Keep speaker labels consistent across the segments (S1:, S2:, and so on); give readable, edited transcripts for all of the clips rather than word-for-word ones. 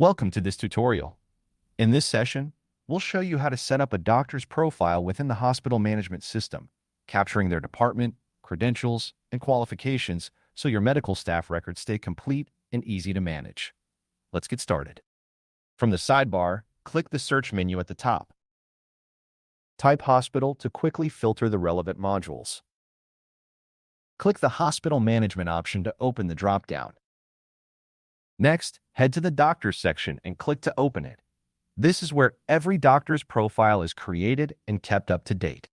S1: Welcome to this tutorial. In this session, we'll show you how to set up a doctor's profile within the hospital management system, capturing their department, credentials, and qualifications so your medical staff records stay complete and easy to manage. Let's get started. From the sidebar, click the search menu at the top. Type hospital to quickly filter the relevant modules. Click the hospital management option to open the drop-down. Next, head to the Doctors section and click to open it. This is where every doctor's profile is created and kept up to date.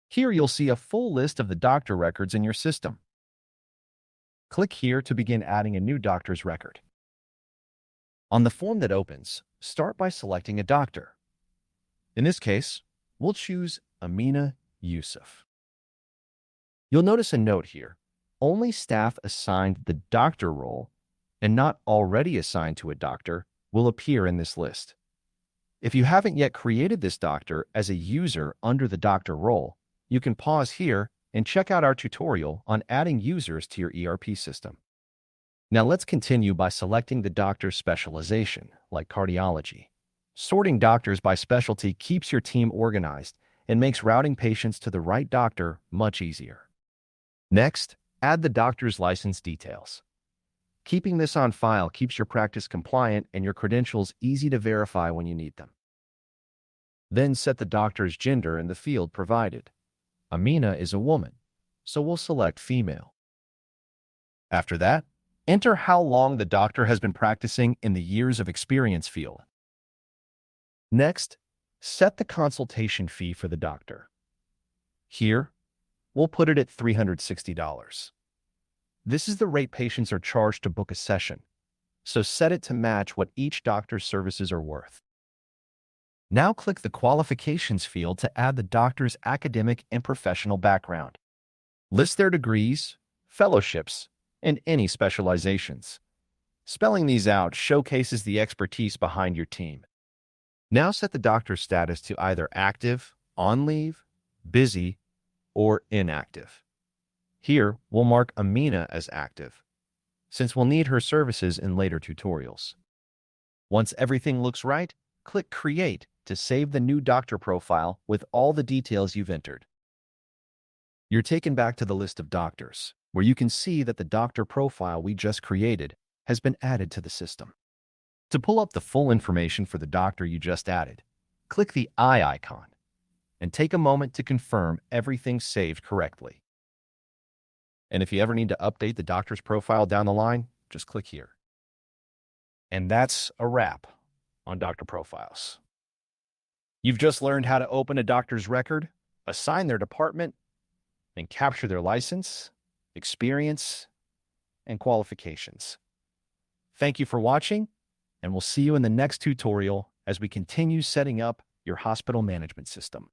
S1: Here you'll see a full list of the doctor records in your system. Click here to begin adding a new doctor's record. On the form that opens, start by selecting a doctor. In this case, we'll choose Amina Yusuf. You'll notice a note here. Only staff assigned the doctor role and not already assigned to a doctor will appear in this list. If you haven't yet created this doctor as a user under the doctor role, you can pause here and check out our tutorial on adding users to your ERP system. Now let's continue by selecting the doctor's specialization, like cardiology. Sorting doctors by specialty keeps your team organized and makes routing patients to the right doctor much easier. Next, add the doctor's license details. Keeping this on file keeps your practice compliant and your credentials easy to verify when you need them. Then set the doctor's gender in the field provided. Amina is a woman, so we'll select female. After that, enter how long the doctor has been practicing in the years of experience field. Next, set the consultation fee for the doctor. Here, we'll put it at $360. This is the rate patients are charged to book a session, so set it to match what each doctor's services are worth. Now click the qualifications field to add the doctor's academic and professional background. List their degrees, fellowships, and any specializations. Spelling these out showcases the expertise behind your team. Now set the doctor's status to either active, on leave, busy, or inactive. Here, we'll mark Amina as active, since we'll need her services in later tutorials. Once everything looks right, click Create to save the new doctor profile with all the details you've entered. You're taken back to the list of doctors, where you can see that the doctor profile we just created has been added to the system. To pull up the full information for the doctor you just added, click the eye icon and take a moment to confirm everything's saved correctly. And if you ever need to update the doctor's profile down the line, just click here. And that's a wrap on doctor profiles. You've just learned how to open a doctor's record, assign their department, and capture their license, experience, and qualifications. Thank you for watching, and we'll see you in the next tutorial as we continue setting up your hospital management system.